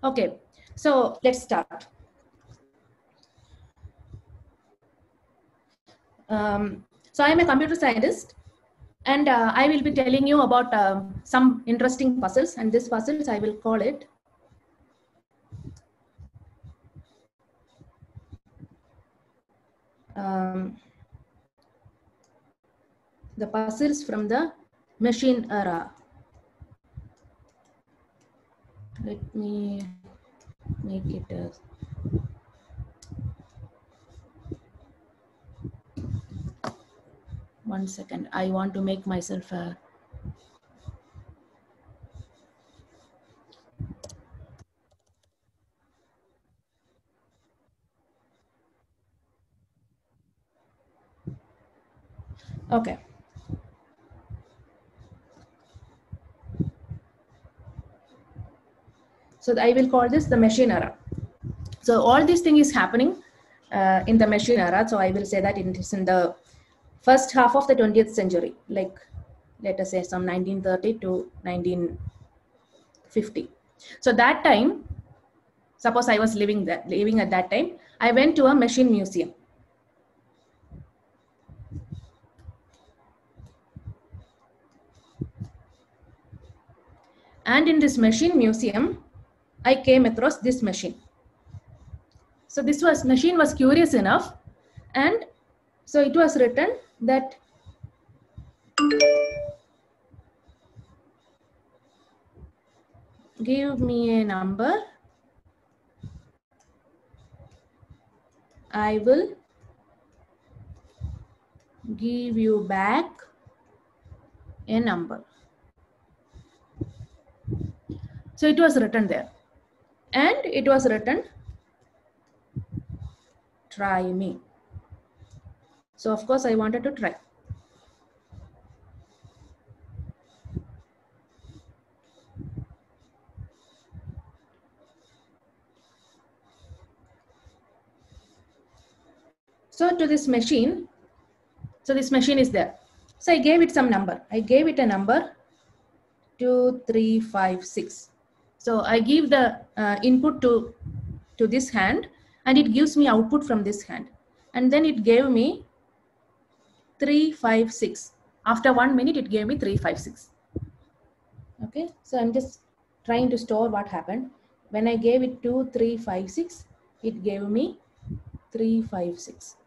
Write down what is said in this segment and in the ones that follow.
Okay, so let's start. So I am a computer scientist, and I will be telling you about some interesting puzzles, and this puzzles I will call it the puzzles from the machine era. Let me make it one second. I want to make myself okay. So I will call this the machine era. So all this thing is happening in the machine era. So I will say that it is in the first half of the 20th century, like let us say some 1930 to 1950. So that time, suppose I was living at that time, I went to a machine museum. And in this machine museum, I came across this machine. So this machine was curious enough, and so it was written that give me a number, I will give you back a number. So it was written there, and it was written try me. So of course I wanted to try. So to this machine, so this machine is there. So I gave it some number. I gave it a number 2356. So I give the input to this hand, and it gives me output from this hand. And then it gave me 356. After 1 minute, it gave me 356. Okay, so I'm just trying to store what happened. When I gave it 2356, it gave me 356.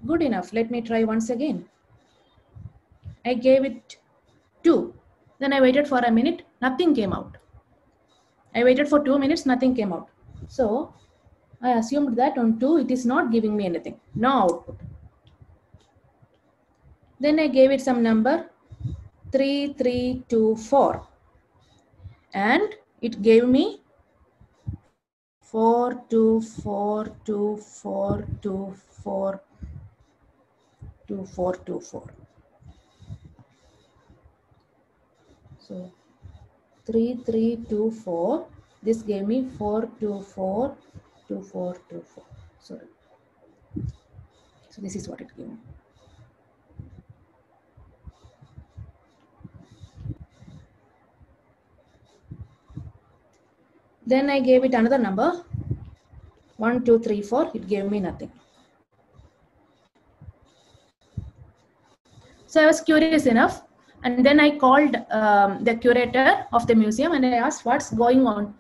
Good enough. Let me try once again. I gave it 2. Then I waited for a minute, nothing came out. I waited for 2 minutes, nothing came out. So I assumed that on 2, it is not giving me anything, no output. Then I gave it some number 3324, and it gave me 424242424424. So 3324, this gave me 4242424. Sorry. So this is what it gave me. Then I gave it another number 1234, it gave me nothing. So I was curious enough, and then I called the curator of the museum, and I asked what's going on.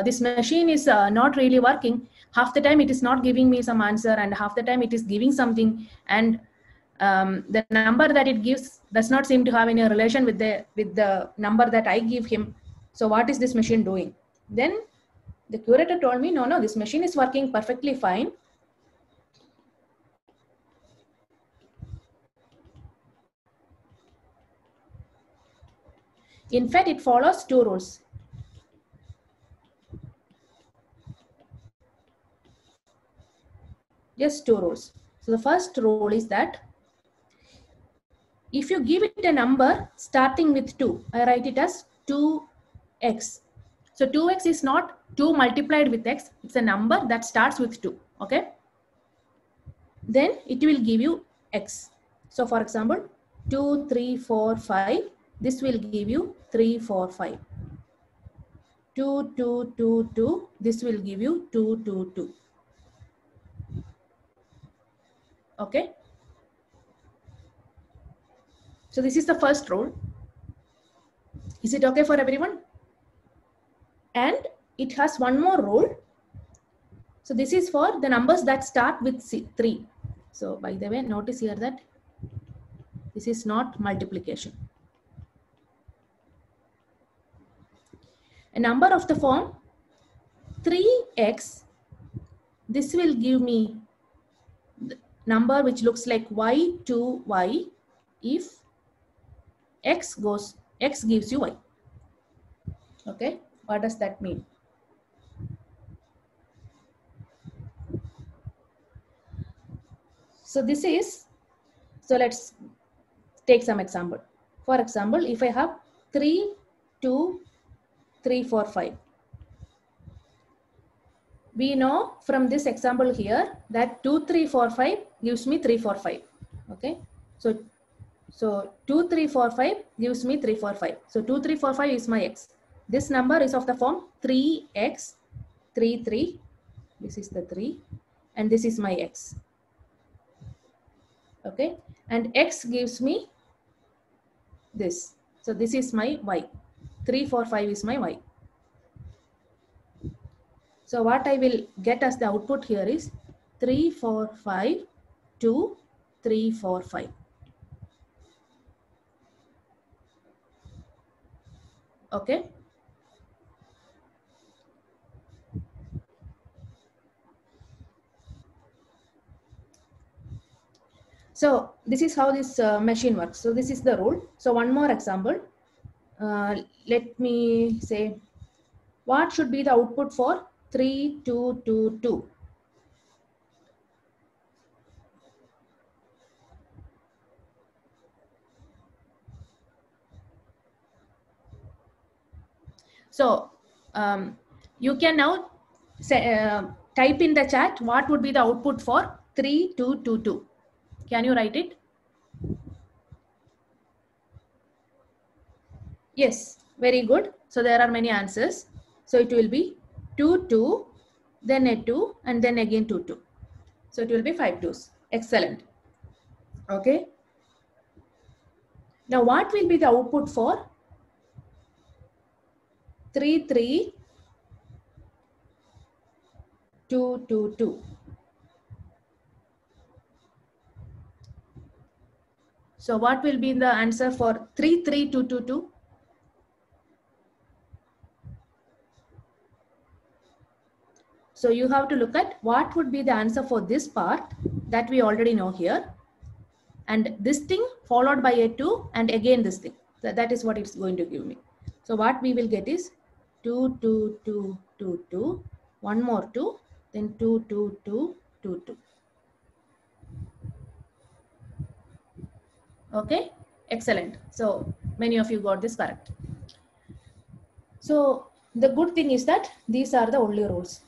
This machine is not really working. Half the time it is not giving me some answer, and half the time it is giving something, and the number that it gives does not seem to have any relation with the number that I give him. So what is this machine doing? Then the curator told me, no, this machine is working perfectly fine. In fact, it follows 2 rules. Just 2 rules. So the first rule is that if you give it a number starting with 2, I write it as 2x. So 2x is not 2 multiplied with x, it's a number that starts with 2, okay? Then it will give you x. So for example, 2, 3, 4, 5, this will give you 3, 4, 5. 2, 2, 2, 2. This will give you 2, 2, 2. Okay. So this is the first rule. Is it okay for everyone? And it has one more rule. So this is for the numbers that start with 3. So by the way, notice here that this is not multiplication. A number of the form 3x, this will give me the number which looks like y2y if x gives you y. Okay, what does that mean? So this is, so let's take some example. For example, if I have 3, 2, 3, 4, 5. We know from this example here that 2, 3, 4, 5 gives me 3, 4, 5. Okay. So 2, 3, 4, 5 gives me 3, 4, 5. So 2, 3, 4, 5 is my x. This number is of the form 3x, 3, 3. This is the 3. And this is my x. Okay. And x gives me this. So this is my y. 3, 4, 5 is my y. So what I will get as the output here is 3, 4, 5, 2, 3, 4, 5. Okay. So this is how this machine works. So this is the rule. So one more example. Let me say, what should be the output for 3, 2, 2, 2? So you can now say, type in the chat what would be the output for 3, 2, 2, 2. Can you write it? Yes, very good. So there are many answers. So it will be 2, 2, then a 2, and then again 2, 2. So it will be 5 2s. Excellent. Okay. Now what will be the output for 3, 3, 2, 2, 2? So what will be the answer for 3, 3, 2, 2, 2? So you have to look at what would be the answer for this part that we already know here. And this thing followed by a 2 and again this thing. So that is what it's going to give me. So what we will get is 2, 2, 2, 2, 2, one more 2, then 2, 2, 2, 2, 2. Okay, excellent. So many of you got this correct. So the good thing is that these are the only rules.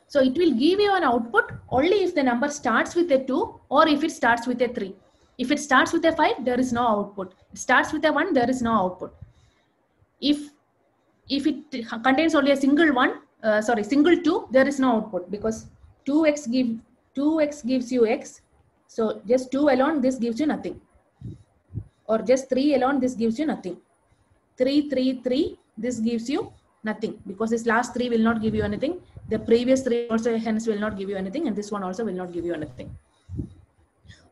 So it will give you an output only if the number starts with a 2 or if it starts with a 3. If it starts with a 5, there is no output. It starts with a 1, there is no output. If it contains only a single 1, single 2, there is no output because 2x gives you x. So just 2 alone, this gives you nothing. Or just 3 alone, this gives you nothing. 3, 3, 3, this gives you nothing because this last 3 will not give you anything. The previous 3 also hence will not give you anything, and this one also will not give you anything.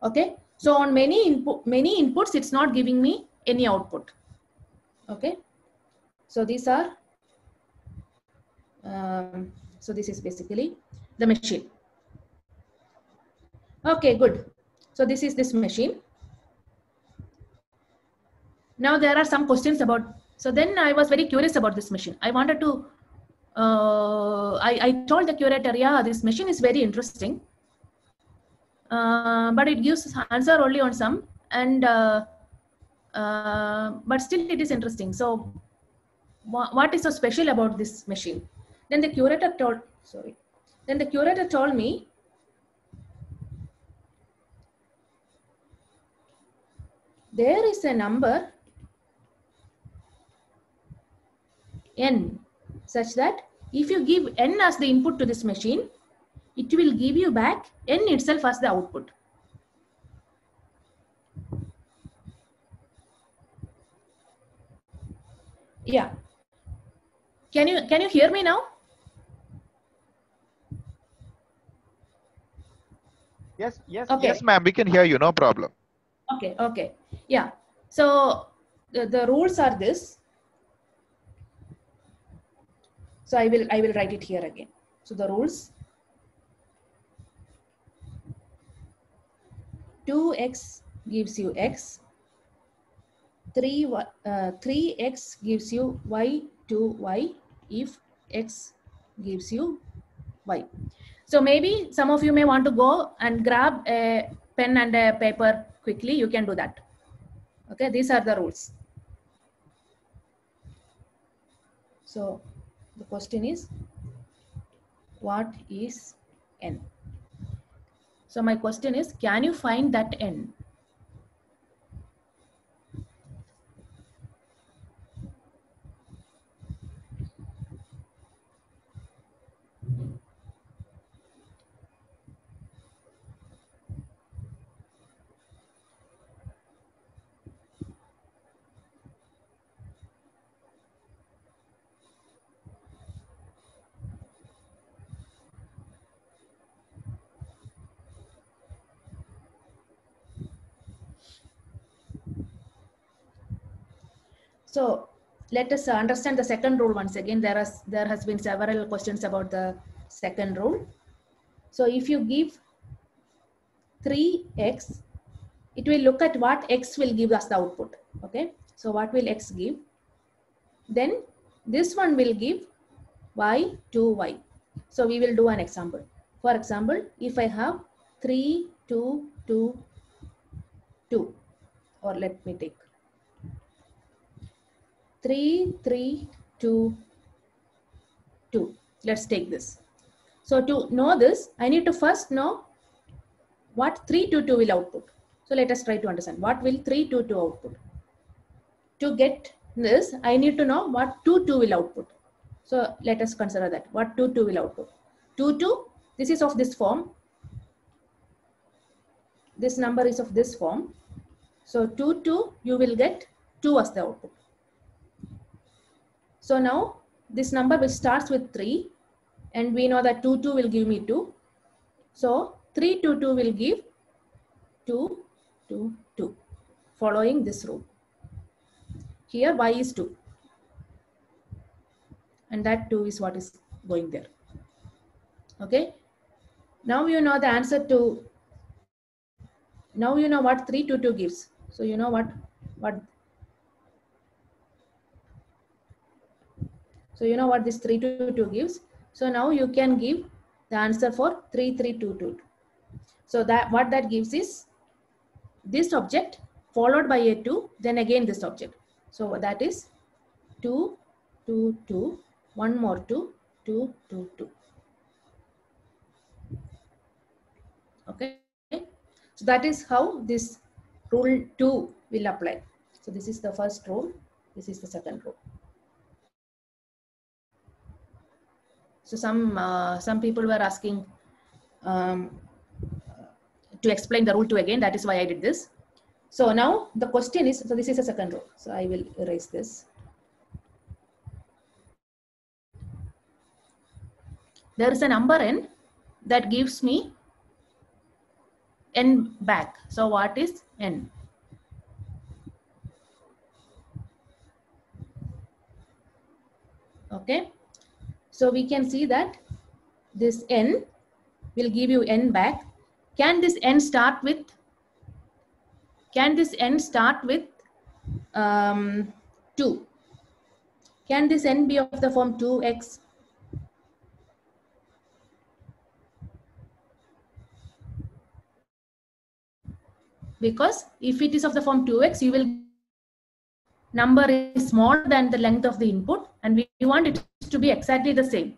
Okay, so on many inputs, it's not giving me any output. Okay, so these are so this is basically the machine. Okay, good. So this is this machine. Now there are some questions about. So then I was very curious about this machine. I wanted to. I told the curator, yeah, this machine is very interesting, but it gives answer only on some, and but still it is interesting. So what is so special about this machine? Then the curator told. Sorry. Then the curator told me. there is a number n such that if you give n as the input to this machine, it will give you back n itself as the output. Yeah. Can you hear me now? Yes, Okay. yes, ma'am. We can hear you. No problem. Okay. Yeah. So the rules are this. So I will write it here again. So the rules: 2x gives you x, 3x gives you y 2y if x gives you y. So maybe some of you may want to go and grab a pen and a paper quickly. You can do that. Okay, these are the rules. So the question is, what is n? So my question is, can you find that n? So let us understand the second rule once again. There has been several questions about the second rule. So if you give 3x, it will look at what x will give us the output. Okay, so what will x give? Then this one will give y 2y. So we will do an example. For example, if I have 3 2 2 2, or let me take 3 3 2 2. Let's take this. So to know this, I need to first know what 322 will output. So let us try to understand what will 322 output. To get this, I need to know what 22 will output. So let us consider that what 22 will output. 22, this is of this form. This number is of this form. So 22, you will get 2 as the output. So now this number which starts with 3, and we know that 22 will give me 2. So 322 will give 2 2 2, following this rule. Here y is 2, and that 2 is what is going there. Okay, now you know the answer to, now you know what 322 gives. So you know what so you know what this 322 gives. So now you can give the answer for 3322. So that what that gives is this object followed by a 2, then again this object. So that is 2 2 2, one more 2 2 2 2. Okay, so that is how this rule 2 will apply. So this is the first rule, this is the second rule. So some people were asking to explain the rule 2 again. That is why I did this. So now the question is, so this is the second rule. So I will erase this. There is a number n that gives me n back. So what is n? Okay, so we can see that this n will give you n back. Can this n start with 2? Can this n be of the form 2x? Because if it is of the form 2x, you will number is smaller than the length of the input, and we want it to be exactly the same.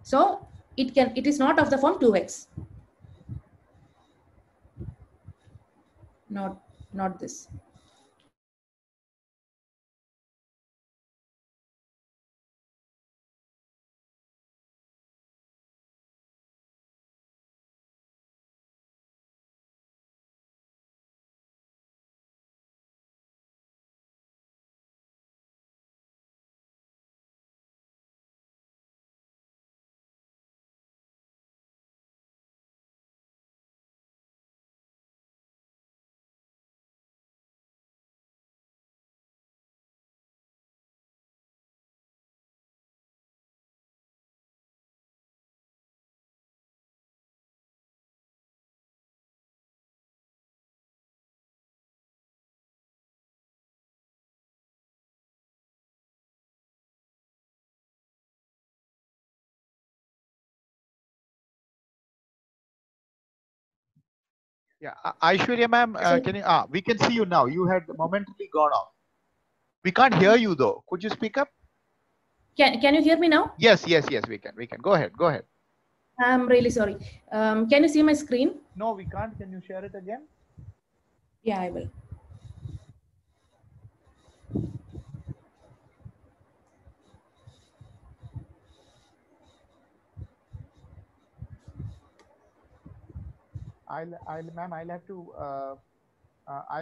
So it is not of the form 2x. not this. Yeah, Aishwarya ma'am, So can you? We can see you now. You had momentarily gone off. We can't hear you though. Could you speak up? can you hear me now? Yes, yes, yes. We can. We can. Go ahead. Go ahead. I'm really sorry. Can you see my screen? No, we can't. Can you share it again? Yeah, I will. Ma'am, I'll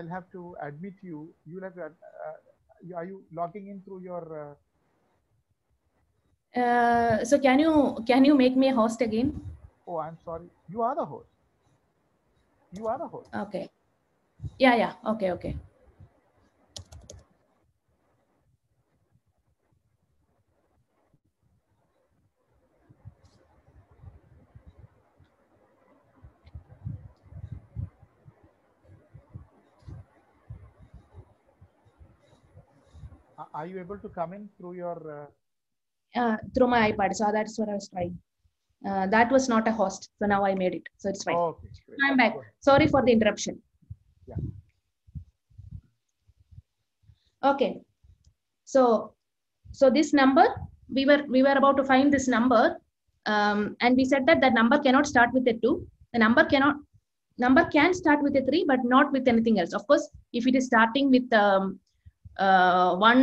have to admit you. You'll have to. Are you logging in through your? So can you make me a host again? Oh, I'm sorry. You are the host. You are the host. Okay. Yeah. Okay. Are you able to come in through your? Through my iPad. So that's what I was trying. That was not a host. So now I made it. So it's fine. Okay, great. I'm back. Sorry for the interruption. Yeah. Okay. So this number, we were about to find this number, and we said that the number cannot start with a 2. The number can start with a 3, but not with anything else. Of course, if it is starting with 1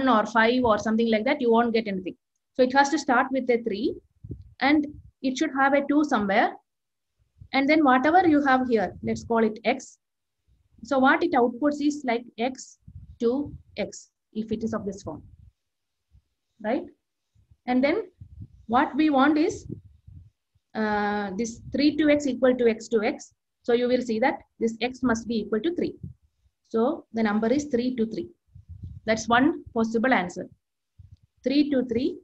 or 5 or something like that, you won't get anything. So it has to start with a 3, and it should have a 2 somewhere. And then whatever you have here, let's call it x. So what it outputs is like x to x, if it is of this form, right? And then what we want is this 3 to x equal to x to x. So you will see that this x must be equal to 3. So the number is 3 to 3. That's one possible answer. 3 to 3,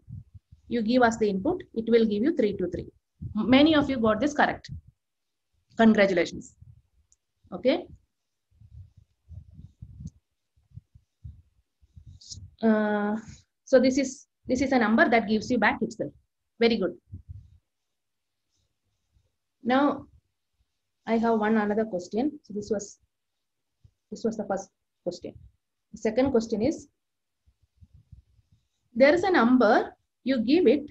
you give us the input, it will give you 3 to 3. Many of you got this correct. Congratulations. Okay. So this is a number that gives you back itself. Very good. Now I have one another question. So this was the first question. The second question is, there is a number, you give it,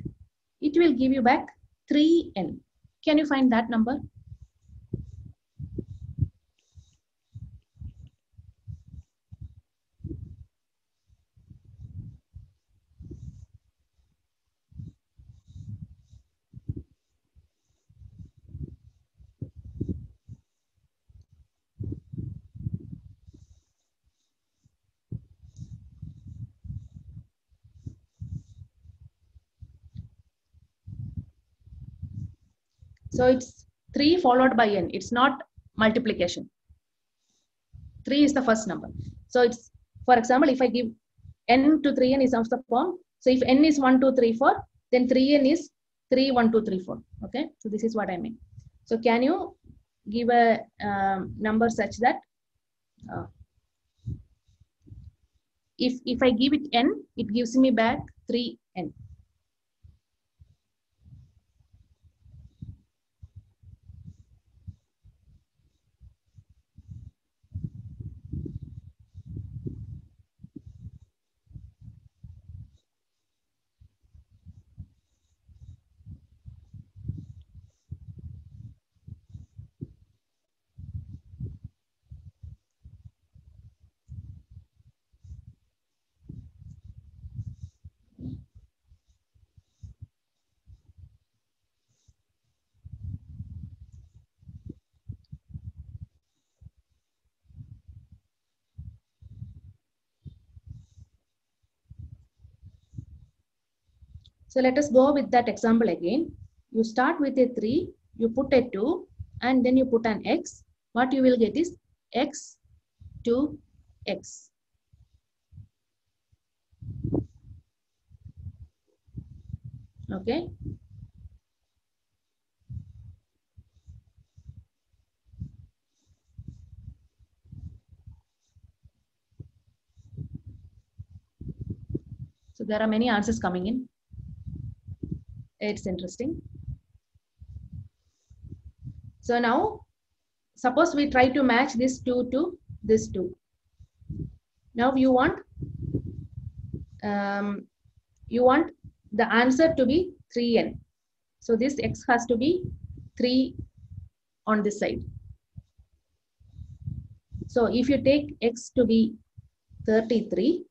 it will give you back 3n. Can you find that number? So it's 3 followed by n. It's not multiplication. 3 is the first number. So it's, for example, if I give n to 3n is of the form. So if n is 1, 2, 3, 4, then 3n is 3, 1, 2, 3, 4. Okay. So this is what I mean. So can you give a number such that if I give it n, it gives me back 3n. So let us go with that example again. You start with a 3, you put a 2, and then you put an x. What you will get is x to x. Okay. So there are many answers coming in. It's interesting. So now, suppose we try to match this 2 to this 2. Now you want the answer to be 3n. So this x has to be 3 on this side. So if you take x to be 33,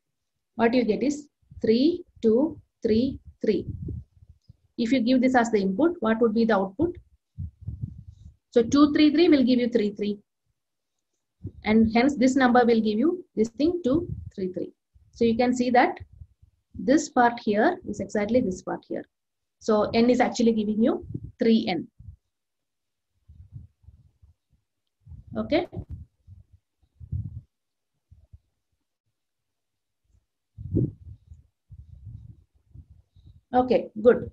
what you get is 3, 2, 3, 3. If you give this as the input, what would be the output? So 2, 3, 3 will give you 3, 3. And hence this number will give you this thing 2, 3, 3. So you can see that this part here is exactly this part here. So n is actually giving you 3n. Okay. Okay, good.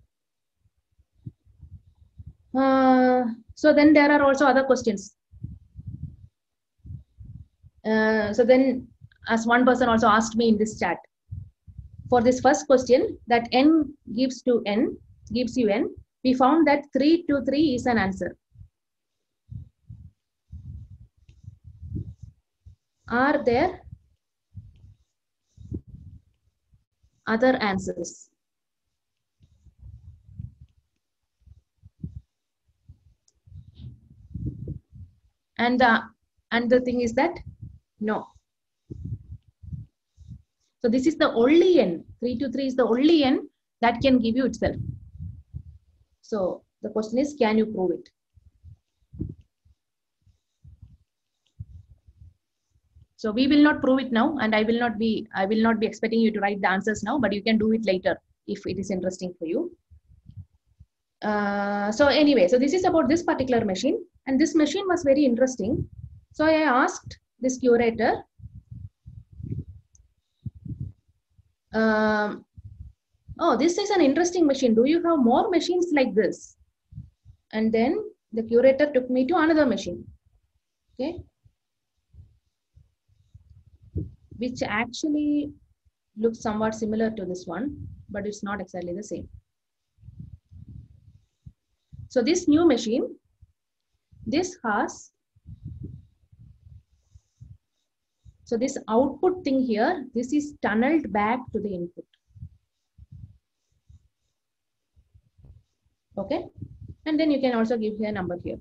So then there are also other questions. So then, as one person also asked me in this chat, for this first question that n gives you n, we found that 3 to 3 is an answer. Are there other answers? And the thing is that no. So this is the only n. 3 to 3 is the only n that can give you itself. So the question is, can you prove it? So we will not prove it now, and I will not be expecting you to write the answers now, but you can do it later if it is interesting for you. So anyway, so this is about this particular machine, and this machine was very interesting. So I asked this curator, oh, this is an interesting machine. Do you have more machines like this? And then the curator took me to another machine, okay, which actually looks somewhat similar to this one, but it's not exactly the same. So this new machine, this has, so this output thing here, this is tunneled back to the input. Okay, and then you can also give here a number here.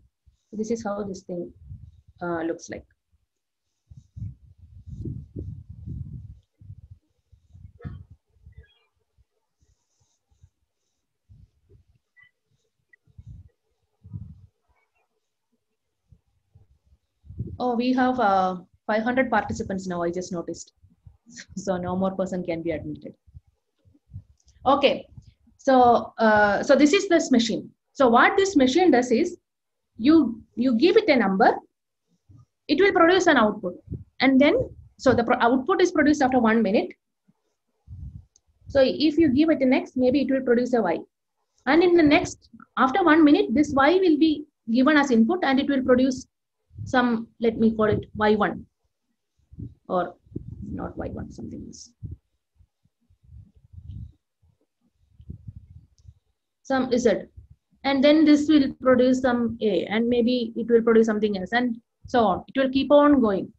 So this is how this thing looks like. Oh, we have 500 participants now, I just noticed. So no more person can be admitted. Okay, so so this is this machine. So what this machine does is, you give it a number, it will produce an output, and then so the output is produced after 1 minute. So if you give it an x, maybe it will produce a y, and in the next, after 1 minute, this y will be given as input, and it will produce some, let me call it y1, or not y1, something else, some z, and then this will produce some a, and maybe it will produce something else, and so on. It will keep on going.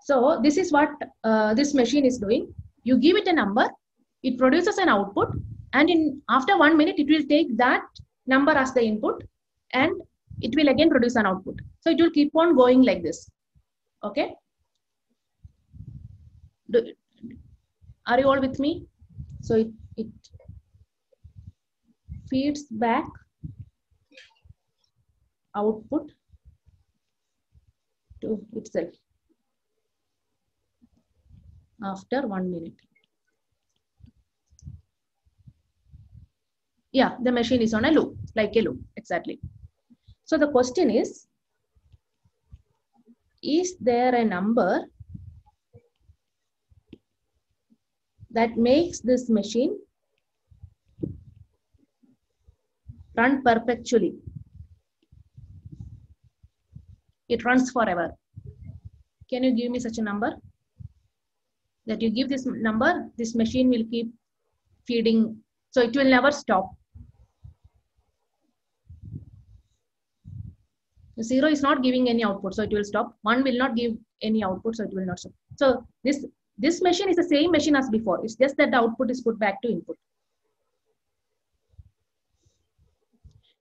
So this is what this machine is doing. You give it a number, it produces an output, and after 1 minute, it will take that number as the input, and it will again produce an output. So it will keep on going like this. Okay. Are you all with me? So it feeds back output to itself. after 1 minute. Yeah, the machine is on a loop, like a loop, exactly. So the question is there a number that makes this machine run perpetually? It runs forever. Can you give me such a number? That you give this number, this machine will keep feeding, so it will never stop. 0 is not giving any output, so it will stop. 1 will not give any output, so it will not stop. So this machine is the same machine as before. It's just that the output is put back to input.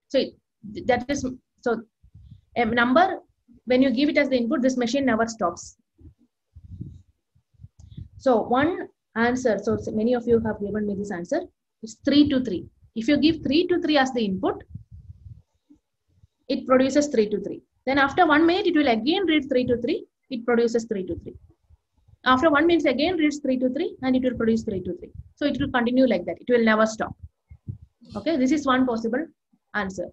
So that is, so a number, when you give it as the input, this machine never stops. So one answer, so many of you have given me this answer, it's 3 to 3. If you give 3 to 3 as the input, it produces 3 to 3. Then after 1 minute, it will again read 3 to 3. It produces 3 to 3. After 1 minute, again reads 3 to 3, and it will produce 3 to 3. So it will continue like that. It will never stop. Okay, this is one possible answer.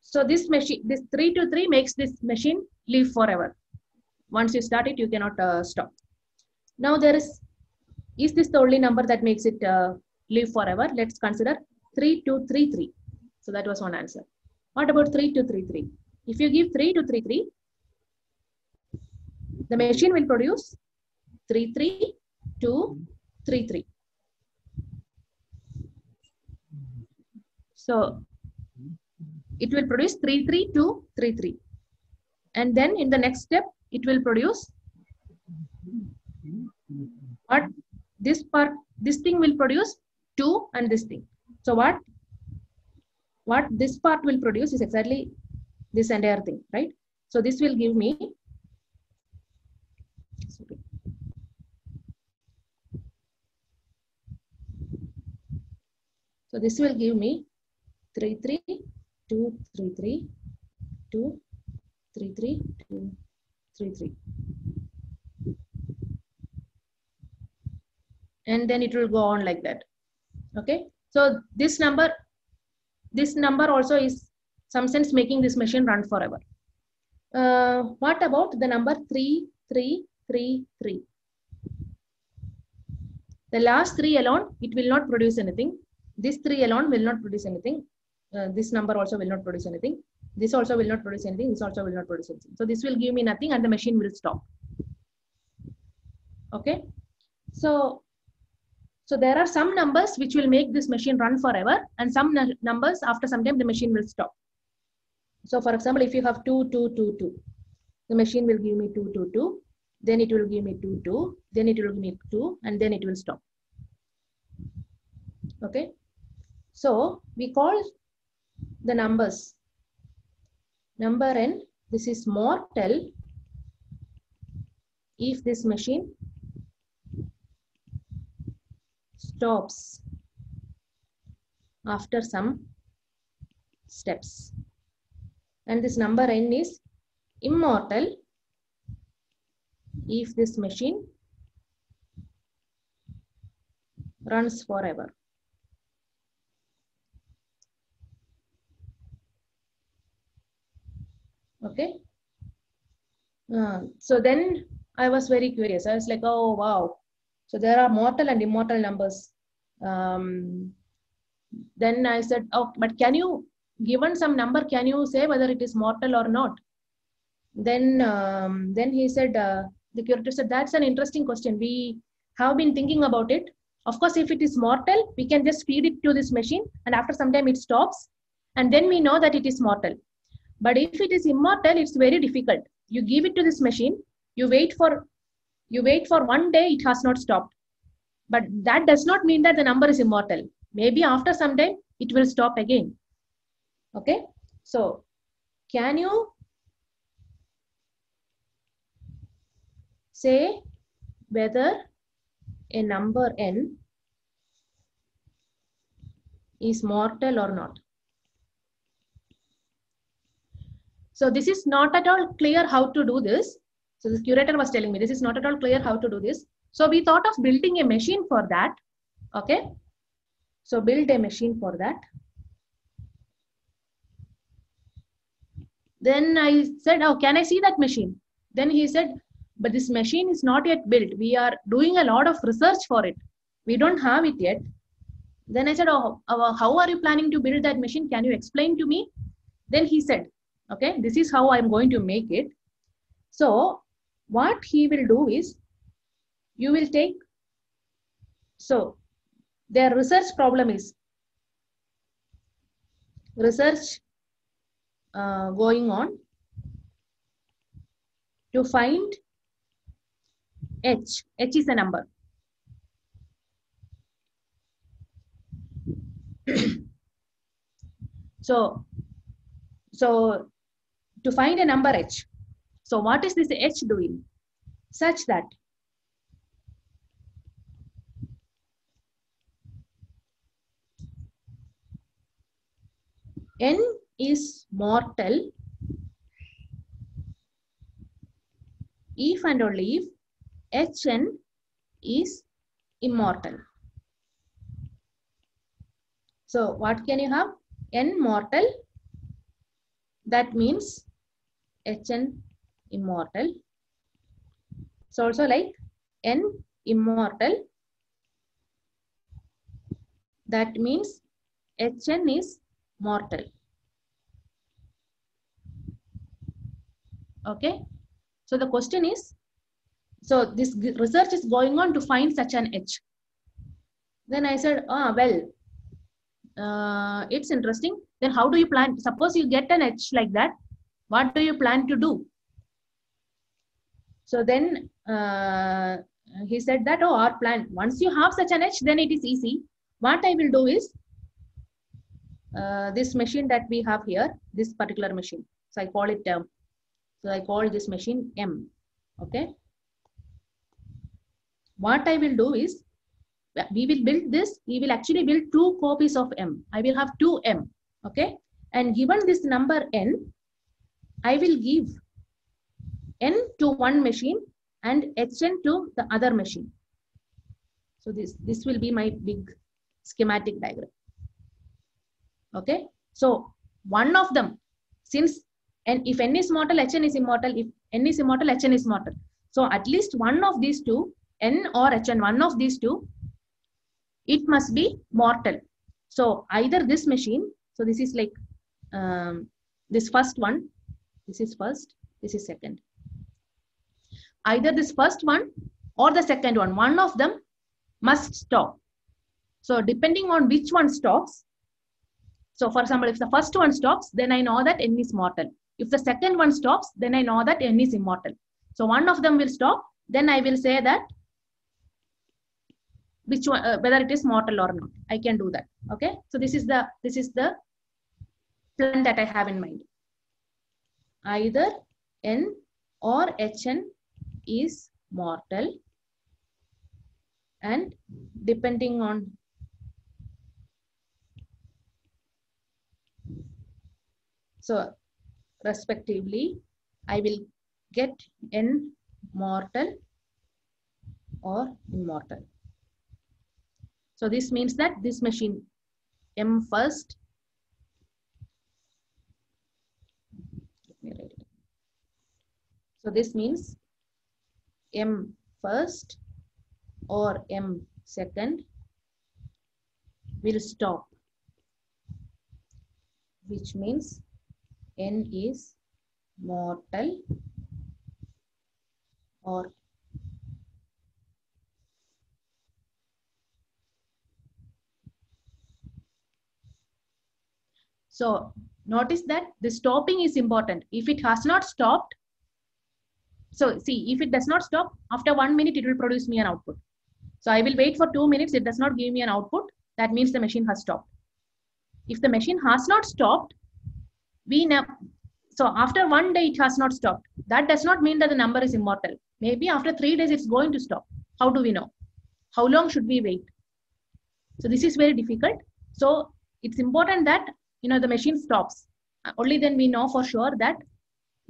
So this machine, this 3 to 3 makes this machine live forever. Once you start it, you cannot stop. Now there is this the only number that makes it live forever? Let's consider 3 to 3 3. So that was one answer. What about 3 to 3 3? If you give 3 to 3 3, the machine will produce 3 3 2 3 3. So it will produce 3 3 2 3 3, and then in the next step it will produce what? This part, this thing will produce 2, and this thing. So what this part will produce is exactly this entire thing, right? So this will give me, so this will give me 3 3 2 3 3 2 3 3 2 3 3, and then it will go on like that. Okay, so this number also is some sense making this machine run forever. What about the number 3 3 3 3? The last 3 alone, it will not produce anything. This 3 alone will not produce anything. This number also will not produce anything. This also will not produce anything. This also will not produce anything. So this will give me nothing, and the machine will stop. Okay, so there are some numbers which will make this machine run forever, and some numbers after some time the machine will stop. So for example, if you have 2 2 2 2, the machine will give me 2 2 2, then it will give me 2 2, then it will give me 2, and then it will stop. Okay, so we call the numbers number n. This is mortal if this machine stops after some steps, and this number n is immortal if this machine runs forever. Okay, so then I was very curious. I was like, oh wow, so there are mortal and immortal numbers. Then I said, oh, but can you, given some number, can you say whether it is mortal or not? Then he said, the curator said, that's an interesting question. We have been thinking about it. Of course, if it is mortal, we can just feed it to this machine, and after some time it stops, and then we know that it is mortal. But if it is immortal, it's very difficult. You give it to this machine, you wait for 1 day, it has not stopped. But that does not mean that the number is immortal. Maybe after some time, it will stop again. Okay, so can you say whether a number n is mortal or not? So this is not at all clear how to do this. So the curator was telling me, this is not at all clear how to do this. So we thought of building a machine for that. Okay. So build a machine for that. Then I said, oh, can I see that machine? Then he said, but this machine is not yet built. We are doing a lot of research for it. We don't have it yet. Then I said, oh, how are you planning to build that machine? Can you explain to me? Then he said, okay, this is how I'm going to make it. So what he will do is, you will take, so their research problem is research going on to find H. H is a number. So to find a number H. So what is this H doing? Such that N is mortal if and only if Hn is immortal. So what can you have? N mortal, that means Hn immortal. So also like N immortal, that means Hn is mortal. Okay. So the question is, so this research is going on to find such an H. Then I said, it's interesting. Then how do you plan? Suppose you get an H like that, what do you plan to do? So then he said that, oh, our plan, once you have such an H, then it is easy. What I will do is, this machine that we have here, this particular machine. So I call it term. So I call this machine M. Okay. What I will do is, we will build this. We will actually build 2 copies of M. I will have 2 M. Okay. And given this number N, I will give N to one machine and Hn to the other machine. So this will be my big schematic diagram. Okay. So one of them, since if N is mortal, Hn is immortal. If N is immortal, Hn is mortal. So at least one of these two, N or Hn, one of these two, it must be mortal. So either this machine, so this is like this first one, this is first, this is second. Either this first one or the second one of them must stop. So depending on which one stops, so for example, if the first one stops, then I know that N is mortal. If the second one stops, then I know that N is immortal. So one of them will stop, then I will say that which one, whether it is mortal or not. I can do that. Okay. So this is the plan that I have in mind. Either N or Hn is mortal, and depending on so respectively, I will get N mortal or immortal. So this means that this machine M first, let me write it. So this means M first or M second will stop, which means N is mortal or so notice that the stopping is important. If it has not stopped, so see, if it does not stop, after 1 minute, it will produce me an output. So I will wait for 2 minutes. It does not give me an output. That means the machine has stopped. If the machine has not stopped, so after 1 day, it has not stopped. That does not mean that the number is immortal. Maybe after 3 days, it's going to stop. How do we know? How long should we wait? So this is very difficult. So it's important that, the machine stops. Only then we know for sure that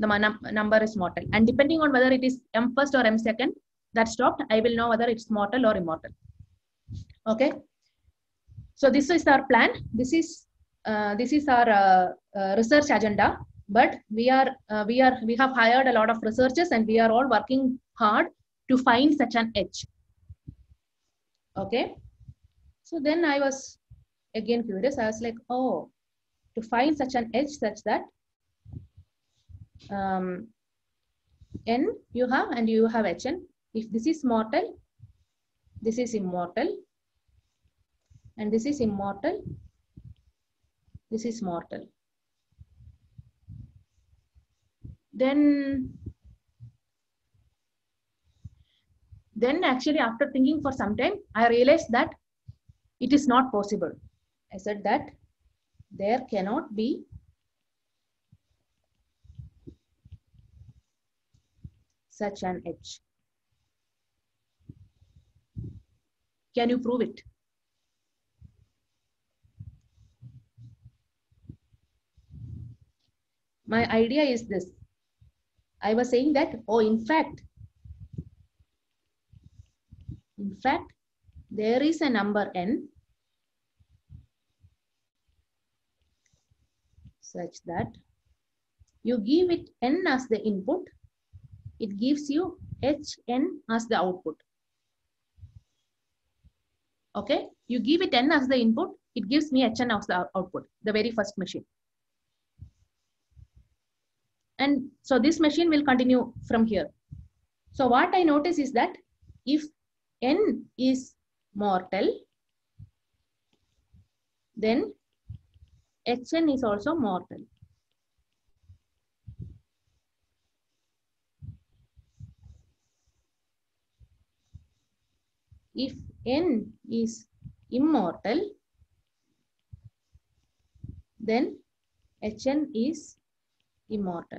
the number is mortal. And depending on whether it is M first or M second that stopped, I will know whether it's mortal or immortal. Okay. So this is our plan. This is our research agenda. But we have hired a lot of researchers and we are all working hard to find such an edge. Okay. So then I was again curious. I was like, oh, to find such an edge such that N you have and you have Hn. If this is mortal, this is immortal, and this is immortal, this is mortal. Then actually after thinking for some time, I realized that it is not possible. I said that there cannot be such an edge. Can you prove it? My idea is this. I was saying that, oh, in fact, there is a number n such that you give it n as the input, it gives you Hn as the output. Okay, you give it n as the input, it gives me Hn as the output, the very first machine. And so this machine will continue from here. So what I notice is that if n is mortal, then Hn is also mortal. If n is immortal, then Hn is immortal.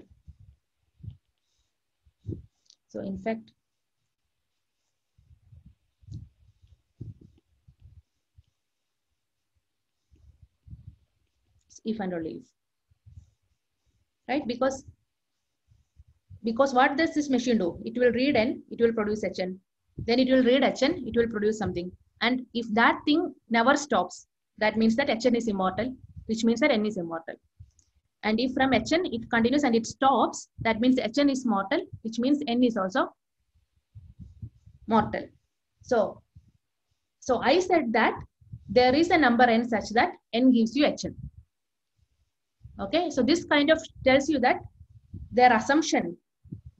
So in fact, if and only if, right? Because what does this machine do? It will read n, it will produce Hn. Then it will read Hn, it will produce something. And if that thing never stops, that means that Hn is immortal, which means that n is immortal. And if from Hn it continues and it stops, that means Hn is mortal, which means n is also mortal. So I said that there is a number n such that n gives you Hn. Okay, so this kind of tells you that their assumption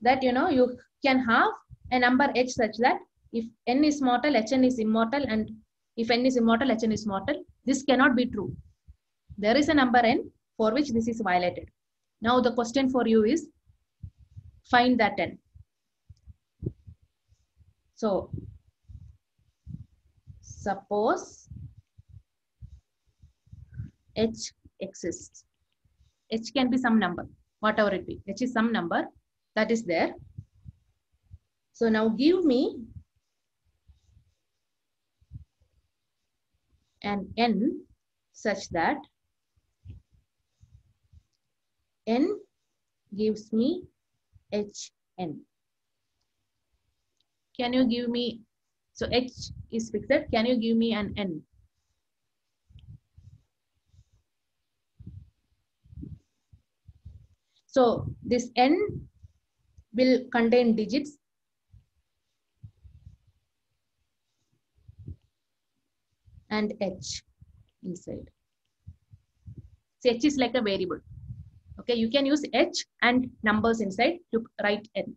that you can have a number h such that if n is mortal, Hn is immortal, and if n is immortal, Hn is mortal. This cannot be true. There is a number n for which this is violated. Now the question for you is, find that n. So suppose h exists. H can be some number, whatever it be. H is some number that is there. So now give me an n such that n gives me Hn. Can you give me, so h is fixed, can you give me an n? So this n will contain digits and h inside. So h is like a variable. Okay, you can use h and numbers inside to write n.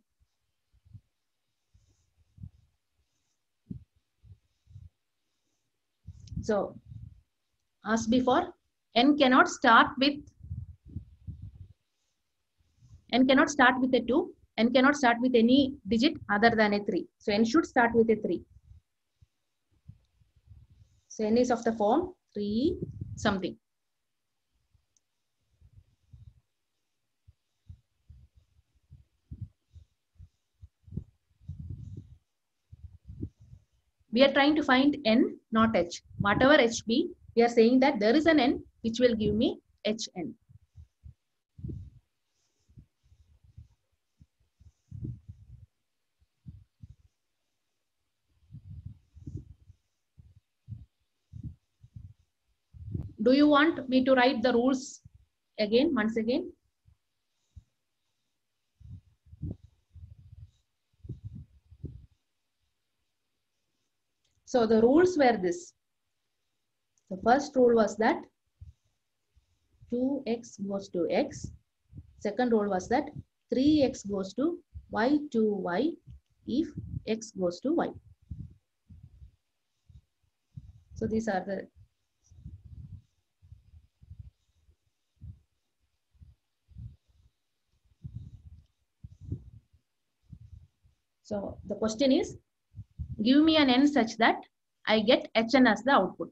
So as before, n cannot start with a 2, n cannot start with any digit other than a 3. So n should start with a 3. So n is of the form 3 something. We are trying to find n, not h. Whatever h be, we are saying that there is an n which will give me Hn. do you want me to write the rules again, once again? So the rules were this. The first rule was that 2x goes to x. Second rule was that 3x goes to y to y if x goes to y. So these are the so the question is, give me an n such that I get hn as the output.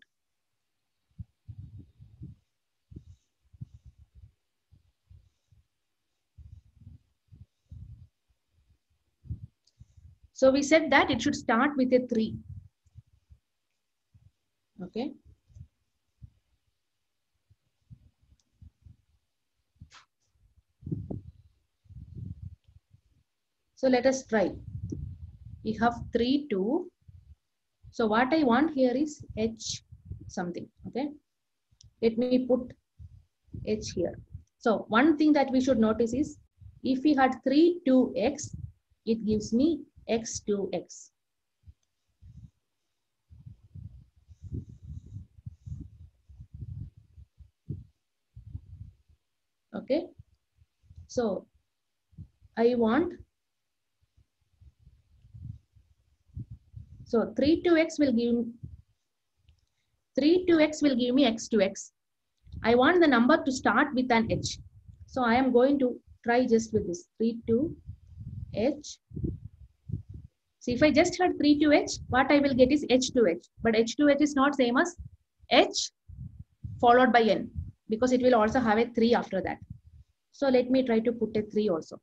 So we said that it should start with a 3. Okay. So let us try. We have 3, 2. So what I want here is h something. Okay. Let me put h here. So one thing that we should notice is, if we had 3 2x, it gives me x 2x. Okay. So I want, so 3 2x will give 3 2x will give me x 2x. I want the number to start with an h. So I am going to try just with this 3 2 h. So if I just had 3 2h, what I will get is h 2h. But h 2h is not same as h followed by n, because it will also have a 3 after that. So let me try to put a 3 also.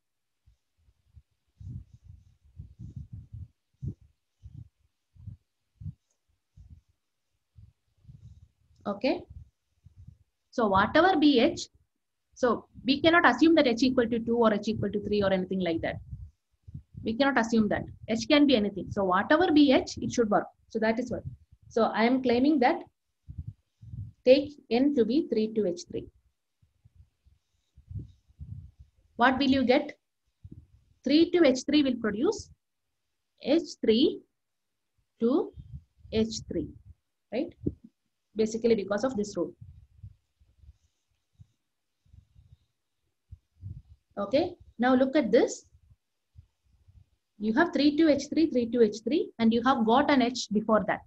Okay. So whatever be h, so we cannot assume that h equal to 2 or h equal to 3 or anything like that. We cannot assume that. H can be anything. So whatever be h, it should work. So that is what. So I am claiming that take n to be 3 to h3. What will you get? 3 to h3 will produce h3 to h3, right? Basically because of this rule. Okay, now look at this. You have 3 to h3, 3 to h3, and you have got an h before that.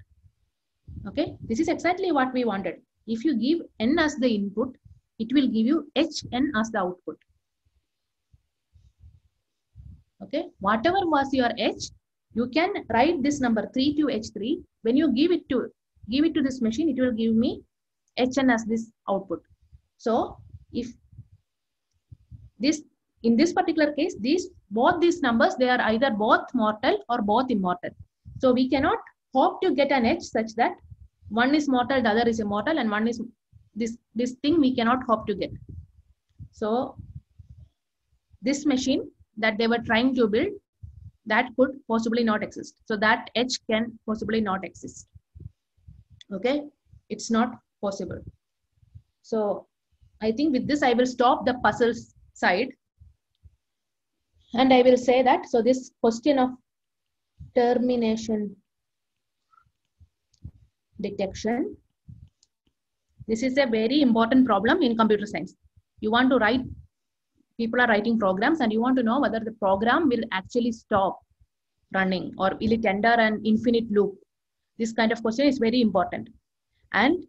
Okay, this is exactly what we wanted. If you give n as the input, it will give you hn as the output. Okay, whatever was your h, you can write this number 3 to h3. When you give it to this machine, it will give me hn as this output. So if this, in this particular case, both these numbers, they are either both mortal or both immortal. So we cannot hope to get an h such that one is mortal, the other is immortal, and one is this thing we cannot hope to get. So this machine that they were trying to build, that could possibly not exist. So that h can possibly not exist. Okay, it's not possible. So I think with this I will stop the puzzles side, and I will say that, so this question of termination detection, this is a very important problem in computer science. You want to write, people are writing programs, and you want to know whether the program will actually stop running or will it enter an infinite loop. This kind of question is very important. And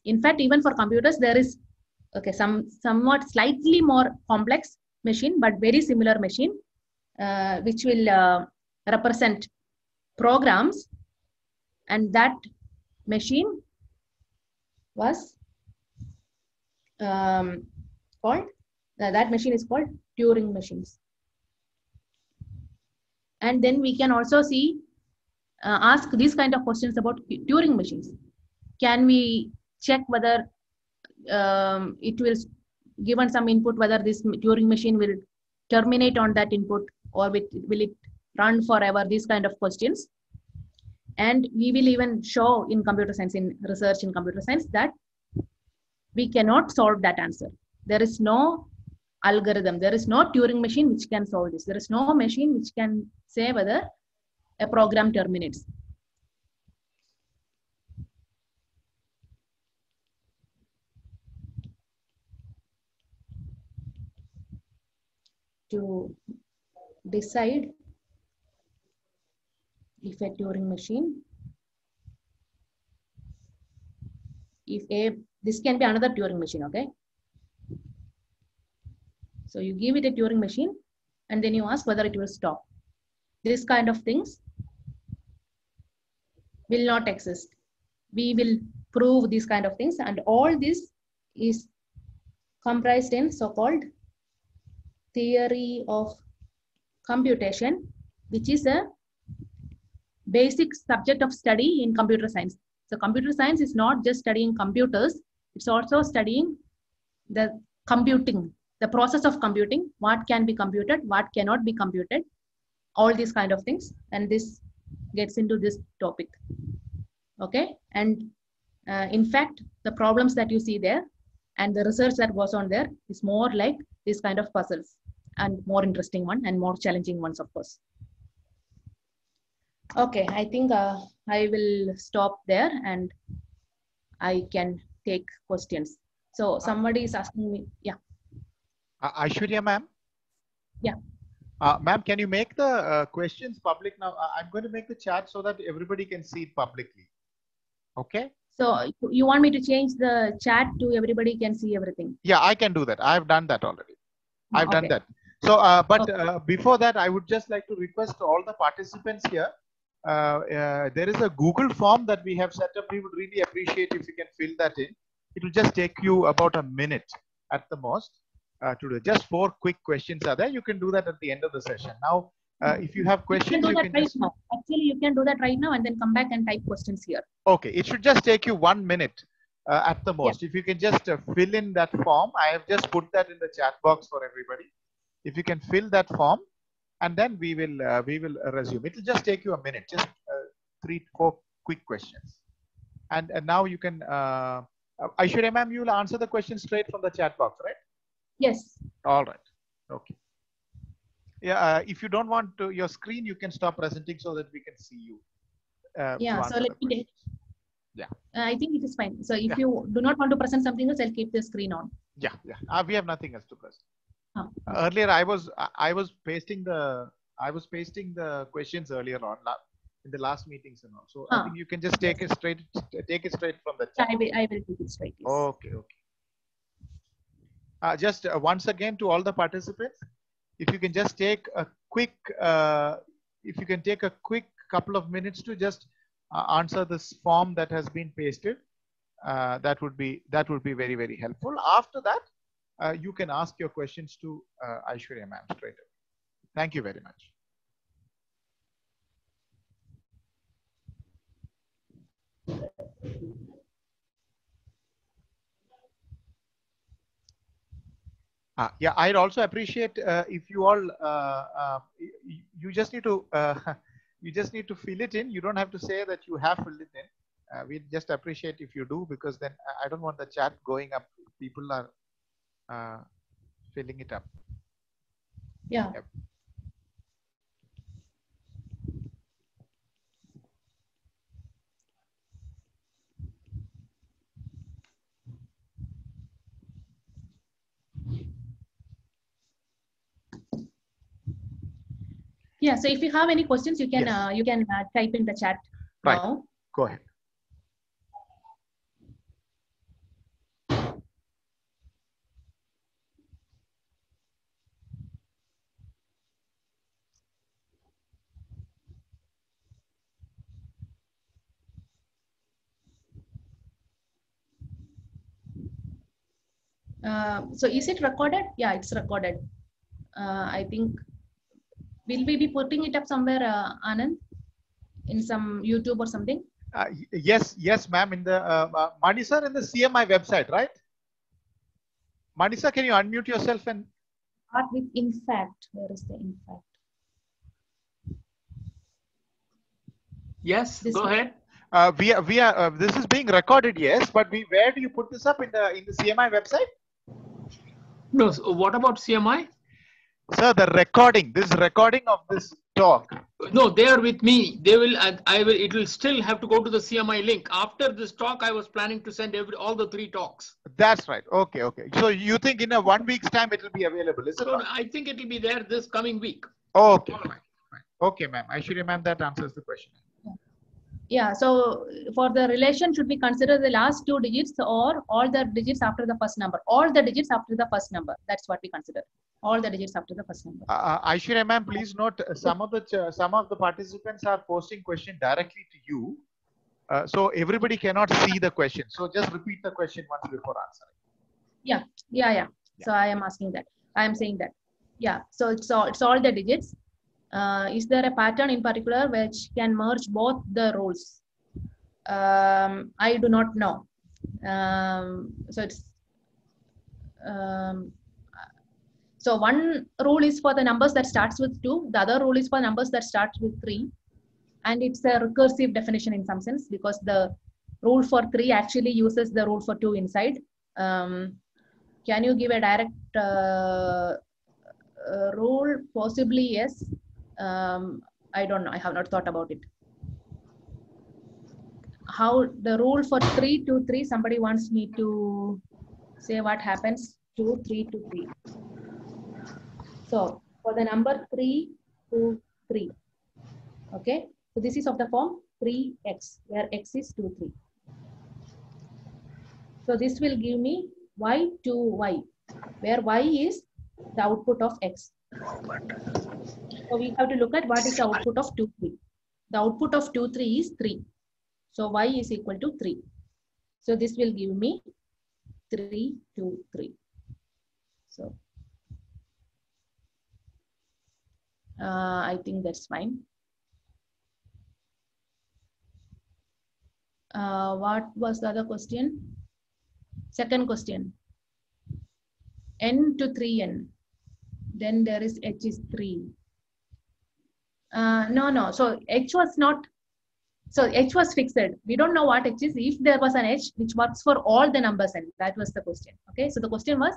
in fact, even for computers, there is somewhat slightly more complex machine, but very similar machine, which will represent programs, and that machine was called, that machine is called Turing machines. And then we can also see, ask these kind of questions about Turing machines. Can we check whether it will, given some input, whether this Turing machine will terminate on that input, or will it run forever? These kind of questions. And we will even show in computer science, in research in computer science, that we cannot solve that answer. There is no algorithm, there is no Turing machine which can solve this. There is no machine which can say whether a program terminates. To decide if a Turing machine, this can be another Turing machine, okay? So you give it a Turing machine and then you ask whether it will stop. This kind of things will not exist. We will prove these kind of things, and all this is comprised in so-called theory of computation, which is a basic subject of study in computer science. So computer science is not just studying computers, it's also studying the computing, the process of computing, what can be computed, what cannot be computed, all these kind of things. And this gets into this topic. Okay. And in fact, the problems that you see there and the research that goes on there is more like this kind of puzzles, and more interesting one and more challenging ones, of course. Okay, I think I will stop there and I can take questions. So somebody is asking me, yeah. Aishwarya, ma'am? Yeah. Ma'am, can you make the questions public now? I'm going to make the chat so that everybody can see it publicly. Okay. So you want me to change the chat to everybody can see everything? Yeah, I can do that. I've done that already. I've done that. So, before that, I would just like to request all the participants here. There is a Google form that we have set up. We would really appreciate if you can fill that in. It will just take you about a minute at the most to do. Just 4 quick questions are there. You can do that at the end of the session. Now, if you have questions, you can do that right now. Actually, you can do that right now and then come back and type questions here. Okay, it should just take you 1 minute at the most. Yeah. If you can just fill in that form, I have just put that in the chat box for everybody. If you can fill that form, and then we will resume. It will just take you a minute, just 3-4 quick questions. And now you can, Aishwarya ma'am, you will answer the question straight from the chat box, right? Yes. All right. Okay. Yeah. If you don't want to, your screen, you can stop presenting so that we can see you. Yeah. So let me take. Yeah. I think it is fine. So if you do not want to present something else, I'll keep the screen on. Yeah. Yeah. We have nothing else to present. Earlier, I was pasting the questions earlier on in the last meetings and all. So I think you can just take it straight from the chat. I will take it straight. Yes. Okay. Just once again to all the participants, if you can just take a quick, couple of minutes to just answer this form that has been pasted, that would be very, very helpful. After that, you can ask your questions to Aishwarya ma'am straight away. Thank you very much. Yeah, I'd also appreciate if you all you just need to fill it in. You don't have to say that you have filled it in. We just appreciate if you do, because then I don't want the chat going up. People are filling it up. Yeah. Yep. Yeah. So if you have any questions, you can type in the chat now. Right. Go ahead. So is it recorded? Yeah, it's recorded. I think, will we be putting it up somewhere, Anand, in some YouTube or something? Yes, ma'am. In the Manisa in the CMI website, right? Manisa, can you unmute yourself and start with in fact? Where is the in fact? Yes, This go ahead. This is being recorded, yes, but where do you put this up in the CMI website? No, so what about CMI? Sir, this recording of this talk. No, they are with me. They will, I will, it will still have to go to the CMI link. After this talk, I was planning to send all the 3 talks. That's right. Okay, okay. So you think in a 1 week's time it will be available, is it? So I think it will be there this coming week. Okay, fine. Okay, ma'am. I should ma'am, that answers the question. Yeah, so for the relation, should we consider the last 2 digits or all the digits after the first number? All the digits after the first number. That's what we consider. All the digits after the first number. Aishwarya ma'am, please note some of the participants are posting question directly to you. So everybody cannot see the question. So just repeat the question once before answering. Yeah. So I am asking that. I am saying that. Yeah. So it's all the digits. Is there a pattern in particular which can merge both the rules? I do not know. So it's so one rule is for the numbers that starts with 2. The other rule is for numbers that start with 3. And it's a recursive definition in some sense because the rule for 3 actually uses the rule for 2 inside. Can you give a direct rule? Possibly, yes. I don't know. I have not thought about it. How the rule for 3 to 3, somebody wants me to say what happens to 3 to 3. So for the number 3 to 3, okay. So this is of the form 3x, where x is 2, 3. So this will give me y to y, where y is the output of x. So we have to look at what is the output of 2, 3. The output of 2, 3 is 3. So y is equal to 3. So this will give me 3 to 3. So I think that's fine. What was the other question? Second question. N to 3n. Then there is h is 3. No. So h was not. So h was fixed. We don't know what h is. If there was an h which works for all the numbers n, that was the question. Okay. So the question was,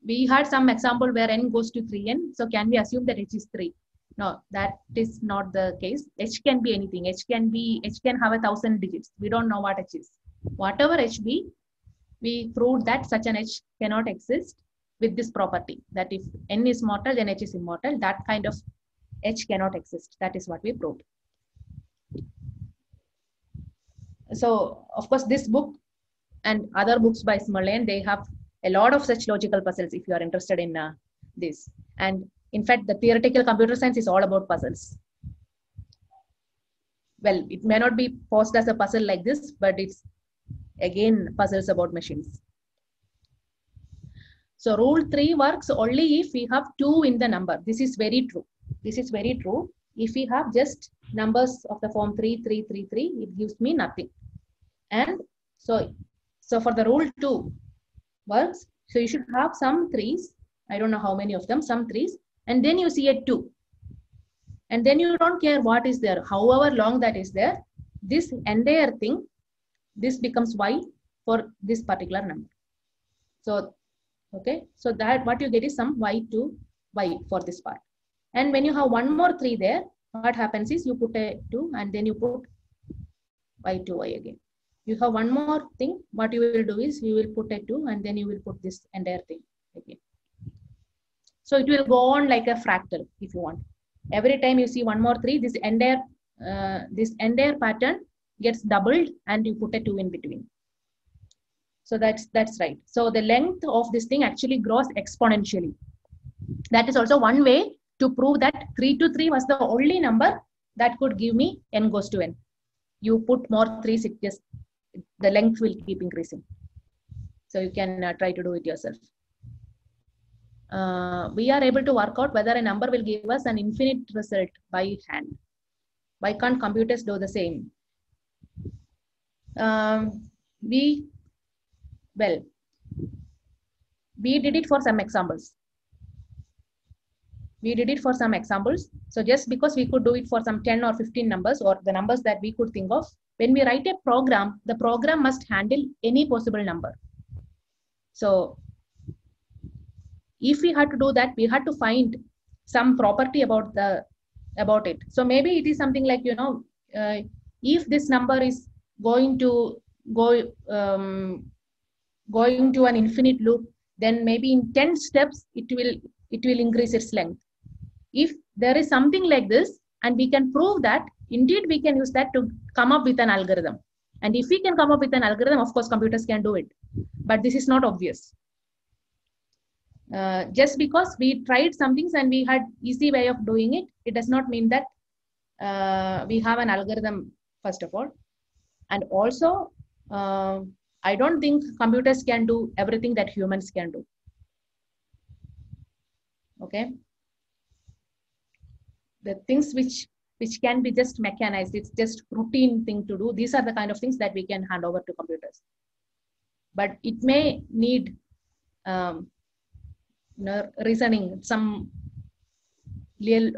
we had some example where n goes to 3n. So can we assume that h is 3? No, that is not the case. H can be anything. H can have 1,000 digits. We don't know what h is. Whatever h be, we proved that such an h cannot exist with this property, that if n is mortal, then h is immortal. That kind of h cannot exist. That is what we proved. So, of course, this book and other books by Smollett, they have a lot of such logical puzzles if you are interested in this. And in fact, the theoretical computer science is all about puzzles. Well, it may not be posed as a puzzle like this, but it's again puzzles about machines. So rule 3 works only if we have 2 in the number. This is very true. This is very true. If we have just numbers of the form 3, 3, 3, 3, it gives me nothing. And so for the rule 2 works, so you should have some 3s. I don't know how many of them, some 3s. And then you see a 2. And then you don't care what is there, however long that is there. This entire thing, this becomes y for this particular number. So, okay, so that what you get is some y to y for this part. And when you have one more 3 there, what happens is you put a 2 and then you put y to y again. You have one more thing, what you will do is you will put a 2 and then you will put this entire thing again. So it will go on like a fractal if you want. Every time you see one more 3, this entire pattern gets doubled and you put a 2 in between. So that's right. So the length of this thing actually grows exponentially. That is also one way to prove that 3 to 3 was the only number that could give me n goes to n. You put more 3s, it just the length will keep increasing. So you can try to do it yourself. We are able to work out whether a number will give us an infinite result by hand. Why can't computers do the same? We did it for some examples. We did it for some examples. So just because we could do it for some 10 or 15 numbers or the numbers that we could think of, when we write a program, the program must handle any possible number. So if we had to do that, we had to find some property about it. So maybe it is something like, if this number is going to going to an infinite loop, then maybe in 10 steps it will increase its length. If there is something like this, and we can prove that, indeed we can use that to come up with an algorithm. And if we can come up with an algorithm, of course computers can do it, but this is not obvious. Just because we tried some things and we had easy way of doing it, it does not mean that we have an algorithm, first of all. And also, I don't think computers can do everything that humans can do. Okay. The things which can be just mechanized, it's just routine thing to do. These are the kind of things that we can hand over to computers. But it may need reasoning, some real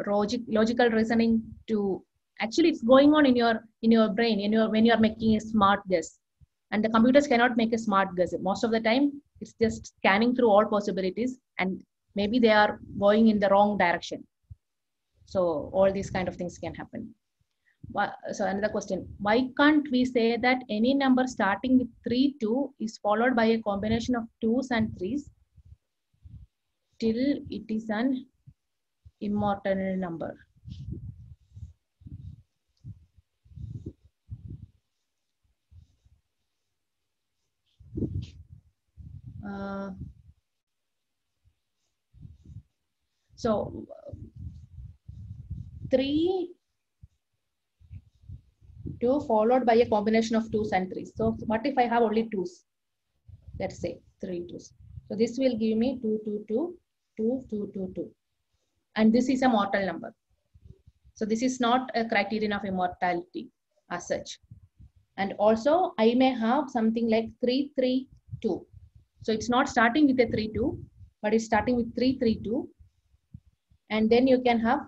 logical reasoning to actually it's going on in your brain when you are making a smart guess. And the computers cannot make a smart guess. Most of the time, it's just scanning through all possibilities, and maybe they are going in the wrong direction. So all these kind of things can happen. So another question, why can't we say that any number starting with 3, 2 is followed by a combination of 2s and 3s till it is an immortal number? So 3, 2 followed by a combination of 2s and 3s. So what if I have only 2s? Let's say 3 2s. So this will give me 2, 2, 2, 2, 2, 2, 2. And this is a mortal number. So this is not a criterion of immortality as such. And also I may have something like 3, 3, 2. So it's not starting with a 3, 2, but it's starting with 3, 3, 2. And then you can have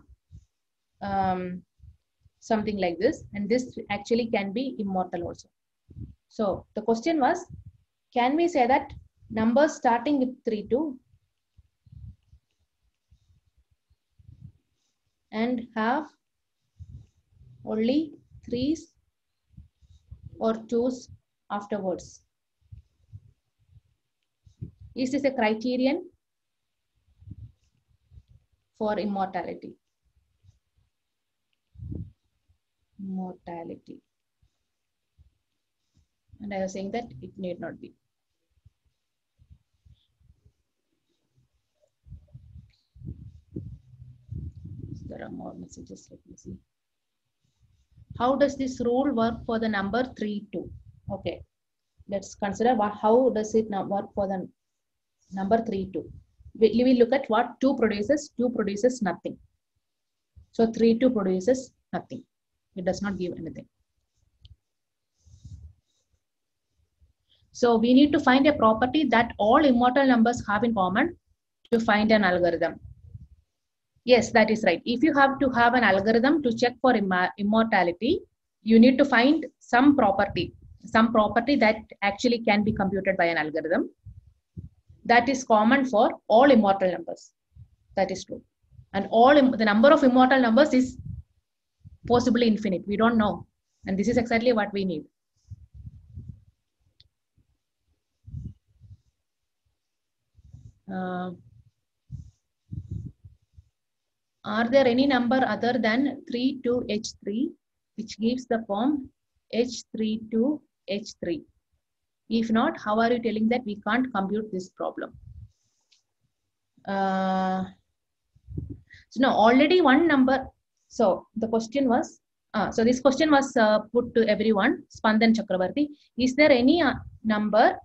something like this. And this actually can be immortal also. So the question was, can we say that numbers starting with 3, 2 and have only 3s or 2s afterwards? Is this a criterion for immortality? Mortality. And I was saying that it need not be. There are more messages. Let me see. How does this rule work for the number 3, 2? Okay, let's consider how does it now work for the number 3, 2. We will look at what 2 produces. 2 produces nothing. So 3, 2 produces nothing. It does not give anything. So we need to find a property that all immortal numbers have in common to find an algorithm. Yes, that is right. If you have to have an algorithm to check for immortality, you need to find some property that actually can be computed by an algorithm that is common for all immortal numbers. That is true. And the number of immortal numbers is possibly infinite. We don't know. And this is exactly what we need. Are there any number other than 32H3 which gives the form H32H3? If not, how are you telling that we can't compute this problem? So no, already one number. So the question was, so this question was put to everyone, Spandan Chakrabarti. Is there any number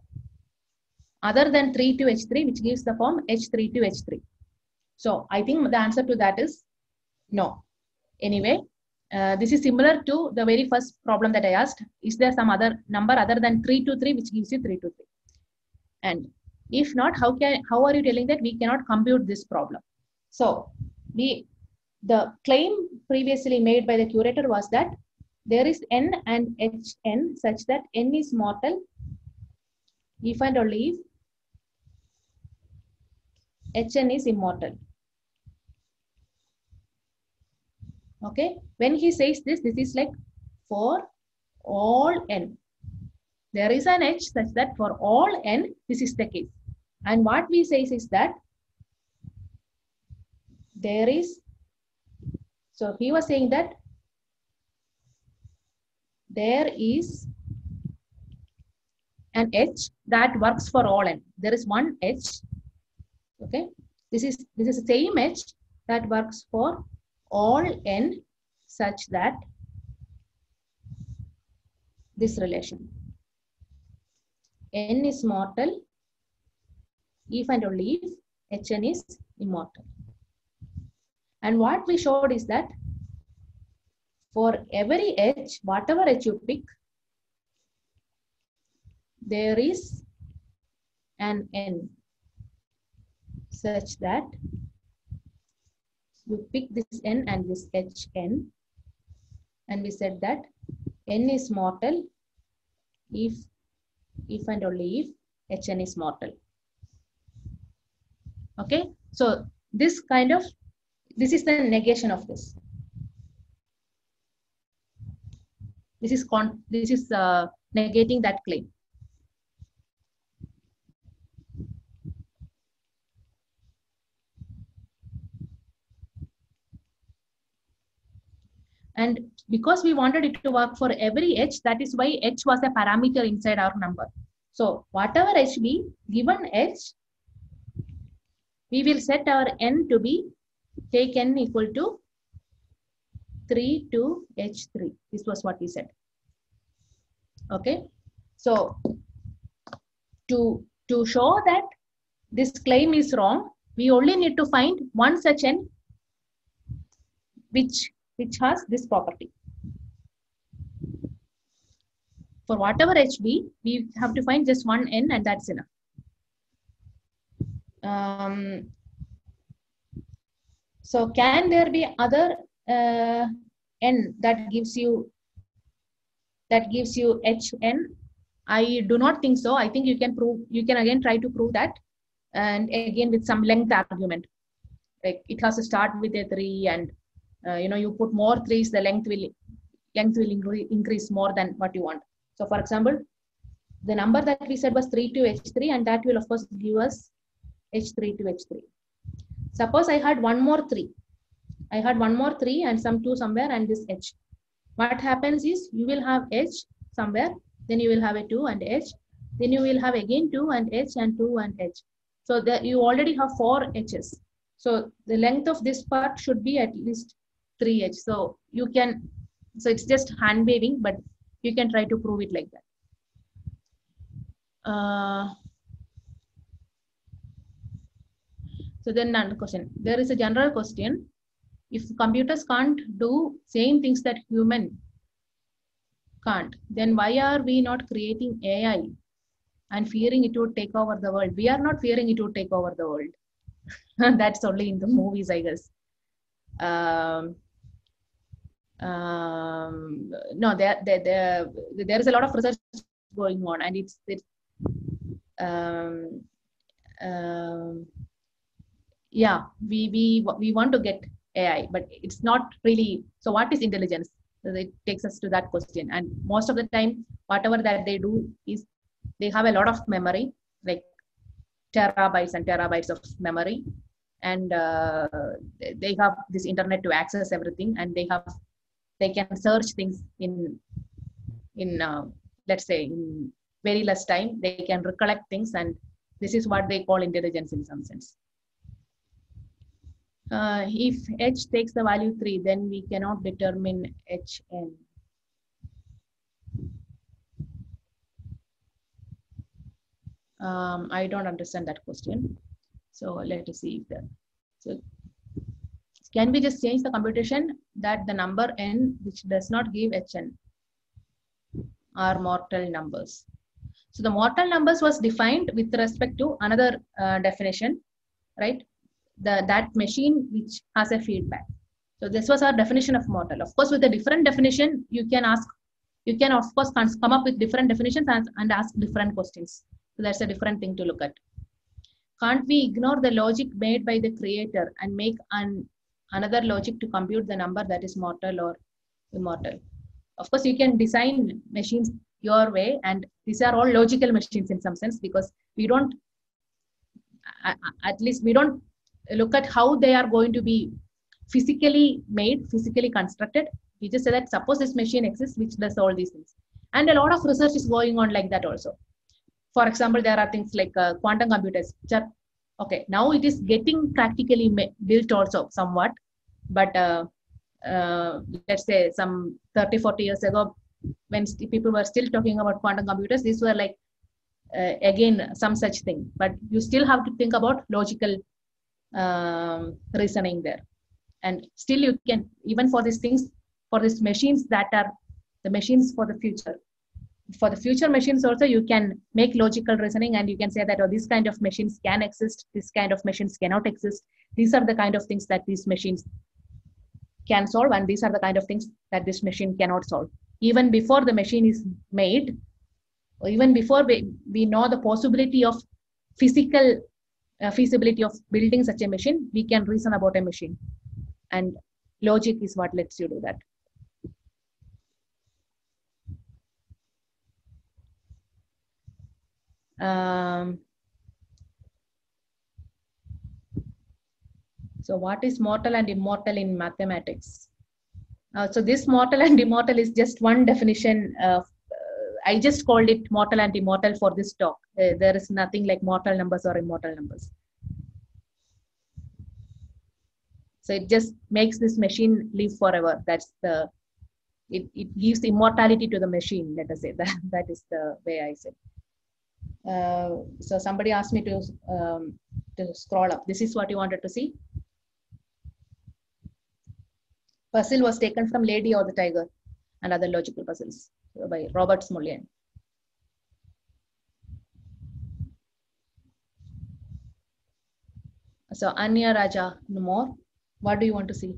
other than 32H3 which gives the form H32H3? So I think the answer to that is no. Anyway, this is similar to the very first problem that I asked. Is there some other number other than 323 which gives you 323? And if not, how are you telling that we cannot compute this problem? So the claim previously made by the curator was that there is n and hn such that n is mortal if and only if hn is immortal. Okay, when he says this is like for all n. There is an h such that for all n, this is the case. And what we say is that there is, so he was saying that there is an h that works for all n. There is one h. Okay, this is the same h that works for all n such that this relation n is mortal if and only if hn is immortal. And what we showed is that for every h, whatever h you pick, there is an n such that you pick this n and this hn, and we said that n is mortal if and only if hn is mortal. Okay, so this is the negation of this. This is negating that claim. And because we wanted it to work for every h, that is why h was a parameter inside our number. So whatever h be, given h, we will set our n to be, take n equal to 3 to h3. This was what we said. Okay, so to show that this claim is wrong, we only need to find one such n which has this property. For whatever h be, we have to find just one n, and that's enough. So can there be other n that gives you hn? I do not think so. I think you can again try to prove that, and again with some length argument. Like it has to start with a 3, and you put more 3s, the length will increase more than what you want. So for example, the number that we said was 3 to h3, and that will of course give us h3 to h3. Suppose I had one more 3. I had one more 3 and some 2 somewhere and this h. What happens is you will have h somewhere, then you will have a 2 and h, then you will have again 2 and h and 2 and h. So that you already have 4 h's. So the length of this part should be at least 3h. So you can, so it's just hand waving, but you can try to prove it like that. So then another question. There is a general question. If computers can't do same things that human can't, then why are we not creating AI and fearing it would take over the world? We are not fearing it would take over the world. That's only in the movies, I guess. No, there is a lot of research going on, and yeah, we want to get AI, but it's not really. So what is intelligence? It takes us to that question. And most of the time, whatever that they do is they have a lot of memory, like terabytes and terabytes of memory, and they have this internet to access everything, and they can search things in let's say in very less time. They can recollect things, and this is what they call intelligence in some sense. If h takes the value 3, then we cannot determine hn. I don't understand that question. So let us see if that. So can we just change the computation that the number n which does not give hn are mortal numbers? So the mortal numbers was defined with respect to another definition, right? that machine which has a feedback. So this was our definition of mortal. Of course, with a different definition, you can of course come up with different definitions and ask different questions. So that's a different thing to look at. Can't we ignore the logic made by the creator and make another logic to compute the number that is mortal or immortal? Of course, you can design machines your way, and these are all logical machines in some sense, because we don't, at least we don't look at how they are going to be physically made, physically constructed. We just say that suppose this machine exists which does all these things. And a lot of research is going on like that also. For example, there are things like quantum computers, which are, okay, now it is getting practically built also somewhat, but let's say some 30, 40 years ago, when people were still talking about quantum computers, these were like, again, some such thing, but you still have to think about logical reasoning there. And still you can, even for these things, for these machines that are the machines for the future, for the future machines also, you can make logical reasoning, and you can say that, oh, this kind of machines can exist, this kind of machines cannot exist. These are the kind of things that these machines can solve, and these are the kind of things that this machine cannot solve. Even before the machine is made, or even before we know the possibility of physical feasibility of building such a machine, we can reason about a machine. And logic is what lets you do that. So what is mortal and immortal in mathematics? So this mortal and immortal is just one definition. I just called it mortal and immortal for this talk. There is nothing like mortal numbers or immortal numbers. So it just makes this machine live forever. That's the, it gives immortality to the machine, let us say. That is the way I said. So somebody asked me to scroll up. This is what you wanted to see. Puzzle was taken from Lady or the Tiger and Other Logical Puzzles by Robert Smulyan. So Anya Raja, no more. What do you want to see?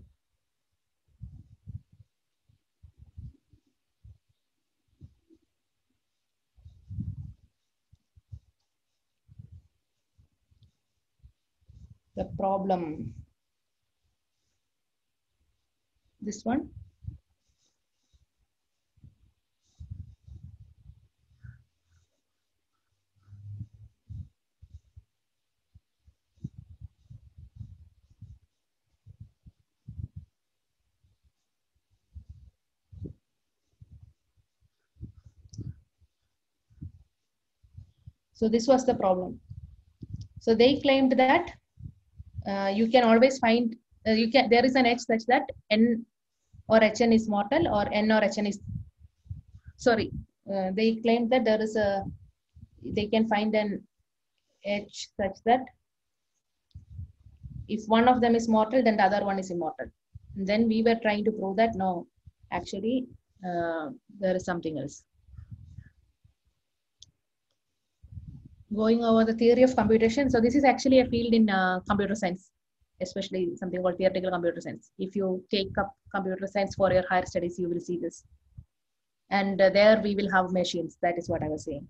The problem. This one. So this was the problem. So they claimed that you can always find, there is an edge such that n or hn is mortal, or n or hn is, sorry, they claimed that there is they can find an edge such that if one of them is mortal, then the other one is immortal. And then we were trying to prove that no, actually there is something else. Going over the theory of computation. So this is actually a field in computer science, especially something called theoretical computer science. If you take up computer science for your higher studies, you will see this. And there we will have machines. That is what I was saying.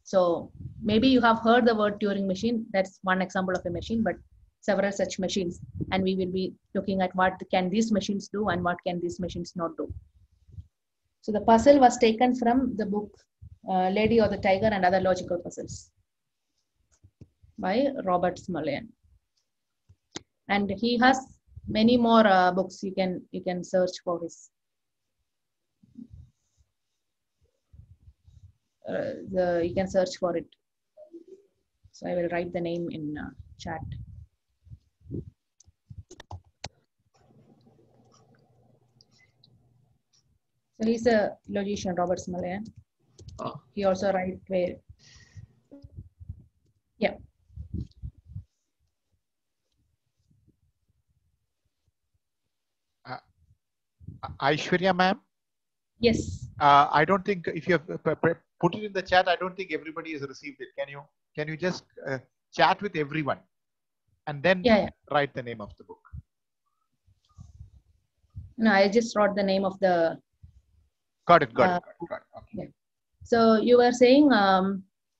So maybe you have heard the word Turing machine. That's one example of a machine, but several such machines. And we will be looking at what can these machines do and what can these machines not do. So the puzzle was taken from the book Lady or the Tiger and Other Logical Puzzles by Robert Smulyan. And he has many more books. You can search for his you can search for it. So I will write the name in chat. So he's a logician, Robert Smulyan. He also writes where, yeah. Aishwarya ma'am? Yes. I don't think if you have put it in the chat, I don't think everybody has received it. Can you just chat with everyone? and then Yeah. write the name of the book. No, I just wrote the name of the. Got it. Okay. Yeah. So you were saying,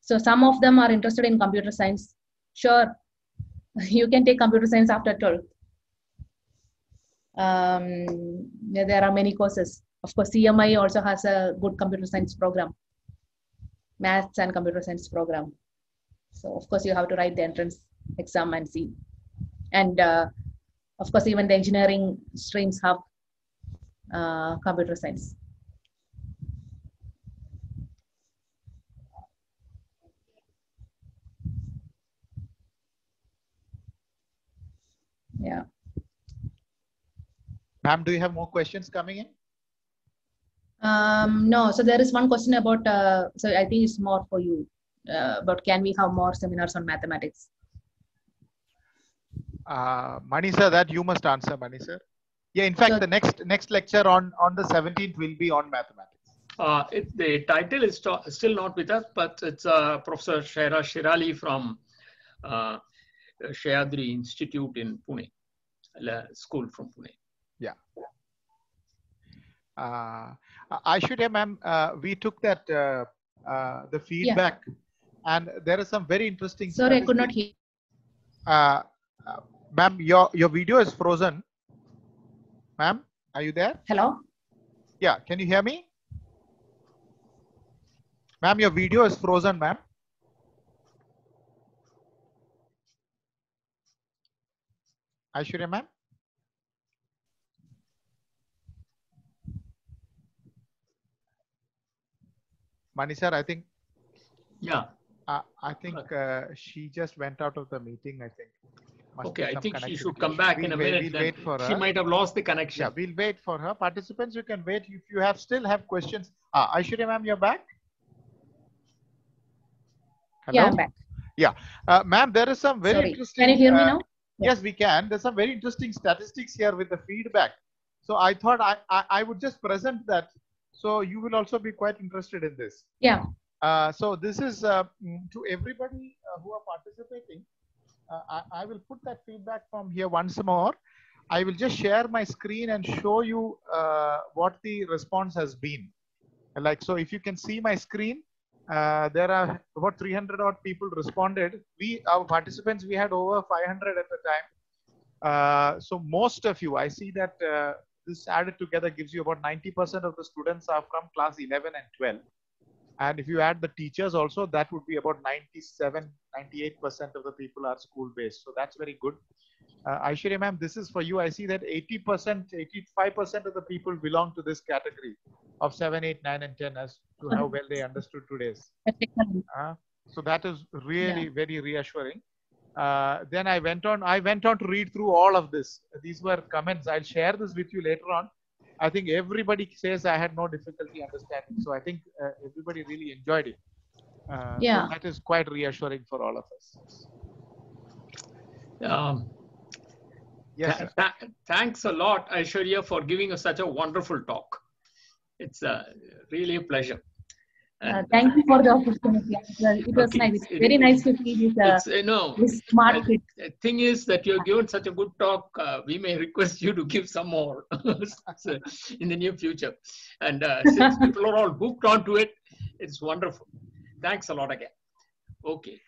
so some of them are interested in computer science. Sure, you can take computer science after 12th. There are many courses. Of course, CMI also has a good computer science program, maths and computer science program. So of course, you have to write the entrance exam and see. And of course, even the engineering streams have computer science. Yeah. Ma'am, do you have more questions coming in? No, so there is one question about, so I think it's more for you, but can we have more seminars on mathematics? Mani sir, that you must answer, Mani sir. Yeah, in fact, So, the next lecture on the 17th will be on mathematics. The title is still not with us, but it's Professor Shaira Shirali from Shayadri Institute in Pune, school from Pune. Yeah. Aishwarya ma'am, we took that the feedback, and there is some very interesting. Sorry, I could not hear. Ma'am, your video is frozen. Ma'am, are you there? Hello? Yeah, can you hear me? Ma'am, your video is frozen, ma'am. Aishwarya ma'am? Mani sir, I think. Yeah. I think she just went out of the meeting, I think. Okay, I think she should come back in a minute. We'll wait for her. She might have lost the connection. Yeah, we'll wait for her. Participants, you can wait if you still have questions. Aishwarya ma'am, you're back? Hello? Yeah, I'm back. Yeah. Ma'am, there is some very interesting. Can you hear me now? Yes, we can. There's some very interesting statistics here with the feedback. So I thought I would just present that. So you will also be quite interested in this. Yeah. So this is to everybody who are participating. I will put that feedback from here once more. I will just share my screen and show you what the response has been. Like, so if you can see my screen, there are about 300 odd people responded. Our participants, we had over 500 at the time. So most of you, I see that this added together gives you about 90% of the students are from class 11 and 12. And if you add the teachers also, that would be about 97, 98% of the people are school-based. So that's very good. Aishwarya ma'am, this is for you. I see that 80%, 85% of the people belong to this category of 7, 8, 9, and 10 as to how well they understood today's. So that is really very reassuring. Then I went on to read through all of this. These were comments. I'll share this with you later on. I think everybody says I had no difficulty understanding. So I think everybody really enjoyed it. So that is quite reassuring for all of us. Yes. Thanks a lot, Aishwarya, for giving us such a wonderful talk. It's really a pleasure. Thank you for the opportunity. It was nice. It's very nice to see this smart kid. The thing is that you've given such a good talk. We may request you to give some more in the near future. And since people are all hooked onto it, it's wonderful. Thanks a lot again. Okay.